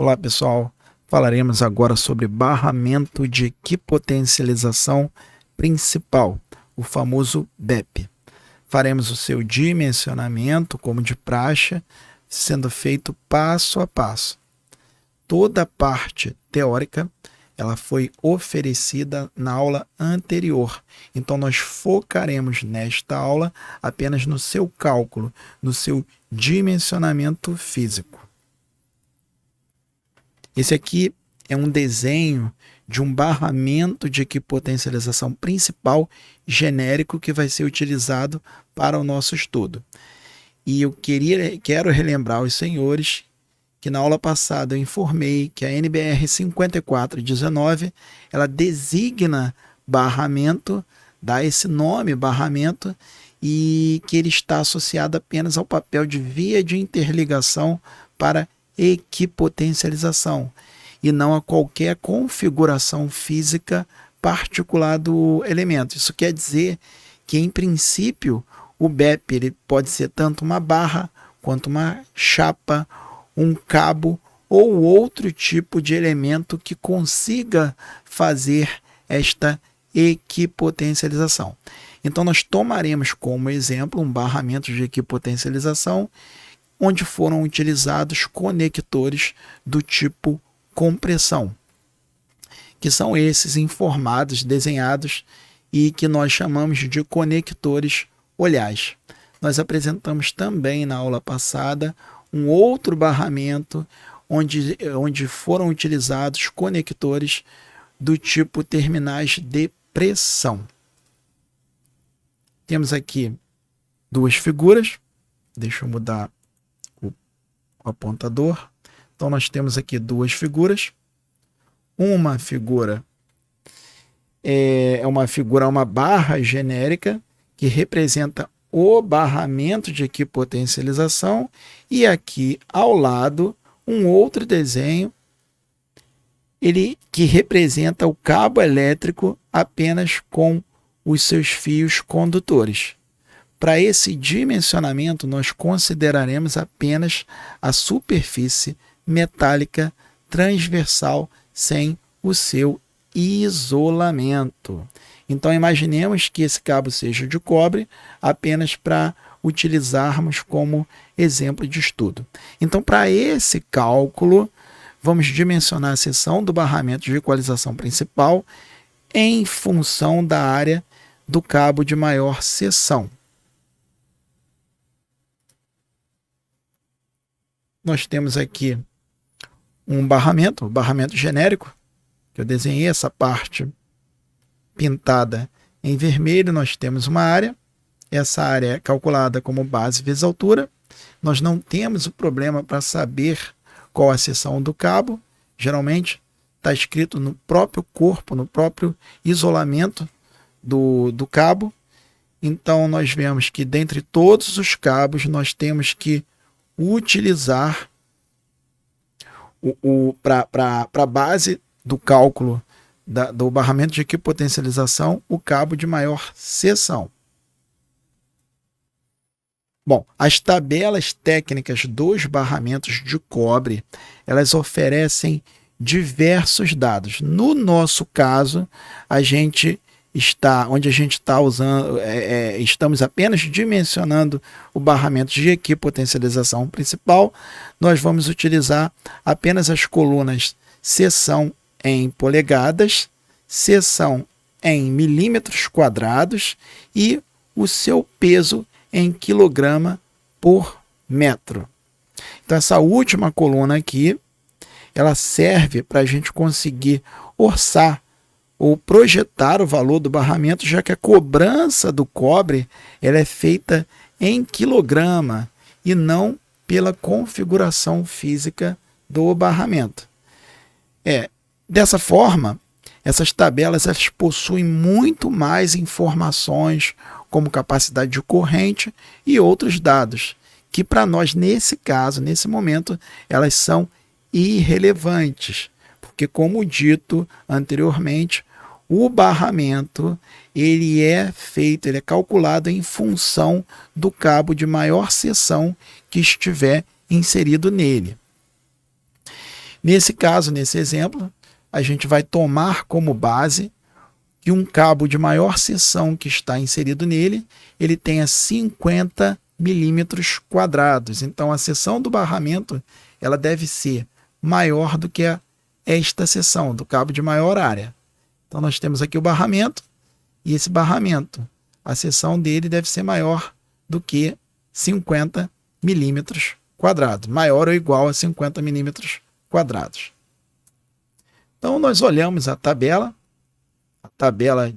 Olá pessoal, falaremos agora sobre barramento de equipotencialização principal, o famoso BEP. Faremos o seu dimensionamento, como de praxe, sendo feito passo a passo. Toda a parte teórica ela foi oferecida na aula anterior, então nós focaremos nesta aula apenas no seu cálculo, no seu dimensionamento físico. Esse aqui é um desenho de um barramento de equipotencialização principal genérico que vai ser utilizado para o nosso estudo. E eu quero relembrar aos senhores que na aula passada eu informei que a NBR 5419 ela designa barramento, dá esse nome barramento, e que ele está associado apenas ao papel de via de interligação para equipotencialização e não a qualquer configuração física particular do elemento. Isso quer dizer que, em princípio, o BEP ele pode ser tanto uma barra quanto uma chapa, um cabo ou outro tipo de elemento que consiga fazer esta equipotencialização. Então, nós tomaremos como exemplo um barramento de equipotencialização onde foram utilizados conectores do tipo compressão, que são esses informados, desenhados e que nós chamamos de conectores olhais. Nós apresentamos também na aula passada um outro barramento onde foram utilizados conectores do tipo terminais de pressão. Temos aqui duas figuras, deixa eu mudar o apontador. Então nós temos aqui duas figuras. Uma figura é uma barra genérica que representa o barramento de equipotencialização, e aqui ao lado um outro desenho que representa o cabo elétrico apenas com os seus fios condutores. Para esse dimensionamento, nós consideraremos apenas a superfície metálica transversal sem o seu isolamento. Então, imaginemos que esse cabo seja de cobre, apenas para utilizarmos como exemplo de estudo. Então, para esse cálculo, vamos dimensionar a seção do barramento de equalização principal em função da área do cabo de maior seção. Nós temos aqui um barramento genérico, que eu desenhei essa parte pintada em vermelho. Nós temos uma área, essa área é calculada como base vezes altura. Nós não temos o problema para saber qual a seção do cabo, geralmente está escrito no próprio corpo, no próprio isolamento do cabo. Então nós vemos que dentre todos os cabos nós temos que utilizar para a base do cálculo do barramento de equipotencialização o cabo de maior seção. Bom, as tabelas técnicas dos barramentos de cobre, elas oferecem diversos dados. No nosso caso, estamos apenas dimensionando o barramento de equipotencialização principal. Nós vamos utilizar apenas as colunas seção em polegadas, seção em milímetros quadrados e o seu peso em quilograma por metro. Então essa última coluna aqui, ela serve para a gente conseguir orçar ou projetar o valor do barramento, já que a cobrança do cobre ela é feita em quilograma e não pela configuração física do barramento. Dessa forma, essas tabelas elas possuem muito mais informações, como capacidade de corrente e outros dados, que para nós, nesse caso, nesse momento, elas são irrelevantes, porque, como dito anteriormente, o barramento ele é calculado em função do cabo de maior seção que estiver inserido nele. Nesse caso, nesse exemplo, a gente vai tomar como base que um cabo de maior seção que está inserido nele, ele tenha 50 milímetros quadrados. Então, a seção do barramento ela deve ser maior do que esta seção do cabo de maior área. Então, nós temos aqui o barramento, e esse barramento, a seção dele deve ser maior do que 50 milímetros quadrados, maior ou igual a 50 milímetros quadrados. Então, nós olhamos a tabela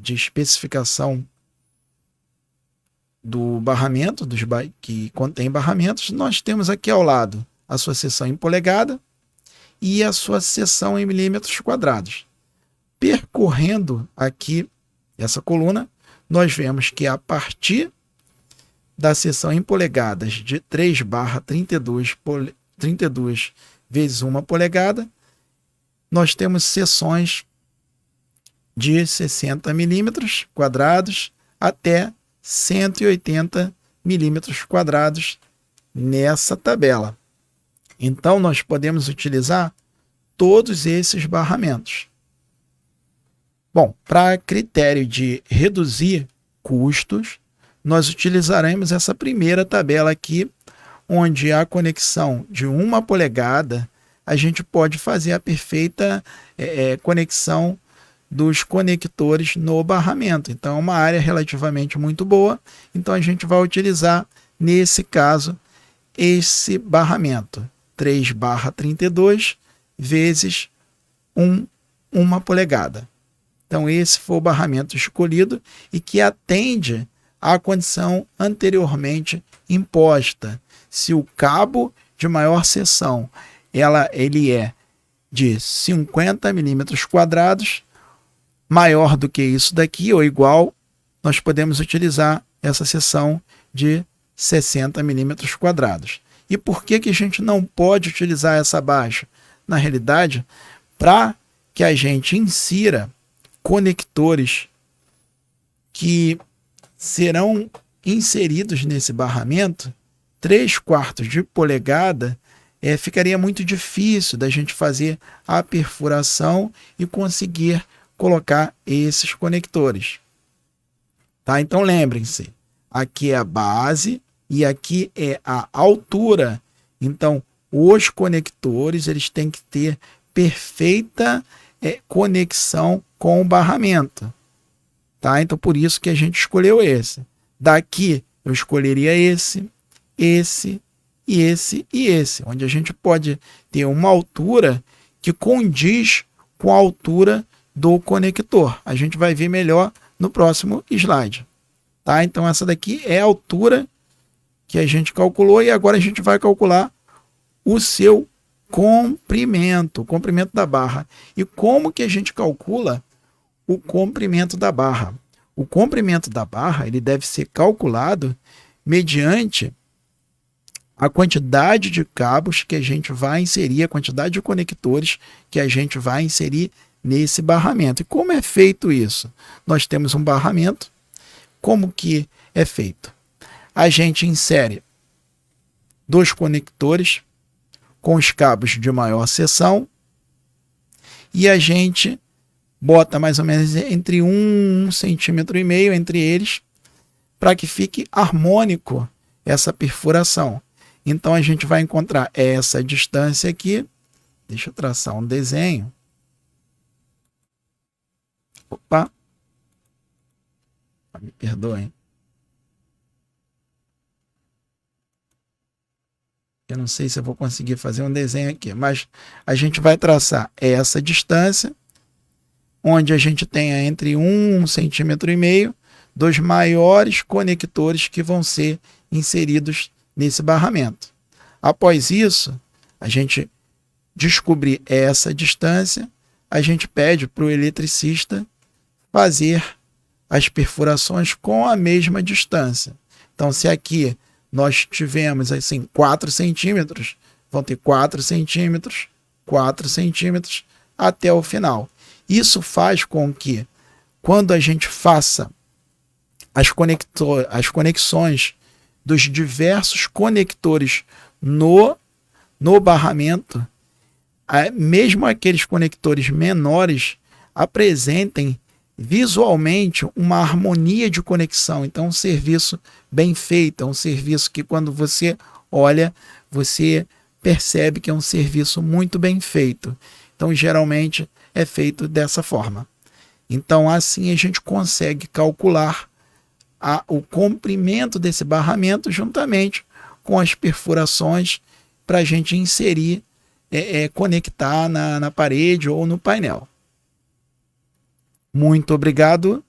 de especificação do barramento, que contém barramentos. Nós temos aqui ao lado a sua seção em polegada e a sua seção em milímetros quadrados. Percorrendo aqui essa coluna, nós vemos que a partir da seção em polegadas de 3/32 vezes 1 polegada, nós temos seções de 60 milímetros quadrados até 180 milímetros quadrados nessa tabela. Então, nós podemos utilizar todos esses barramentos. Bom, para critério de reduzir custos, nós utilizaremos essa primeira tabela aqui, onde a conexão de 1 polegada, a gente pode fazer a perfeita conexão dos conectores no barramento. Então, é uma área relativamente muito boa. Então, a gente vai utilizar, nesse caso, esse barramento 3/32 vezes 1 polegada. Então, esse foi o barramento escolhido e que atende à condição anteriormente imposta. Se o cabo de maior seção ele é de 50 milímetros quadrados, maior do que isso daqui ou igual, nós podemos utilizar essa seção de 60 milímetros quadrados. E por que a gente não pode utilizar essa abaixo? Na realidade, para que a gente insira conectores que serão inseridos nesse barramento, 3/4 de polegada, ficaria muito difícil da gente fazer a perfuração e conseguir colocar esses conectores. Tá? Então, lembrem-se, aqui é a base e aqui é a altura. Então, os conectores eles têm que ter perfeita conexão com o barramento. Tá? Então, por isso que a gente escolheu esse. Daqui, eu escolheria esse, esse e esse, onde a gente pode ter uma altura que condiz com a altura do conector. A gente vai ver melhor no próximo slide. Tá? Então, essa daqui é a altura que a gente calculou e agora a gente vai calcular o seu comprimento, o comprimento da barra. E como que a gente calcula o comprimento da barra? O comprimento da barra ele deve ser calculado mediante a quantidade de cabos que a gente vai inserir, a quantidade de conectores que a gente vai inserir nesse barramento. E como é feito isso? Nós temos um barramento. Como que é feito? A gente insere 2 conectores com os cabos de maior seção e a gente bota mais ou menos entre 1,5 centímetro entre eles para que fique harmônico essa perfuração. Então, a gente vai encontrar essa distância aqui. Deixa eu traçar um desenho. Opa! Me perdoem. Eu não sei se eu vou conseguir fazer um desenho aqui, mas a gente vai traçar essa distância, onde a gente tenha entre 1,5 centímetro dos maiores conectores que vão ser inseridos nesse barramento. Após isso, a gente descobrir essa distância, a gente pede para o eletricista fazer as perfurações com a mesma distância. Então, se aqui nós tivemos assim 4 centímetros, vão ter 4 centímetros, 4 centímetros até o final. Isso faz com que, quando a gente faça as conexões dos diversos conectores no barramento, mesmo aqueles conectores menores apresentem visualmente uma harmonia de conexão. Então, um serviço bem feito, é um serviço que quando você olha, você percebe que é um serviço muito bem feito. Então, geralmente é feito dessa forma. Então, assim a gente consegue calcular o comprimento desse barramento juntamente com as perfurações para a gente inserir, conectar na parede ou no painel. Muito obrigado.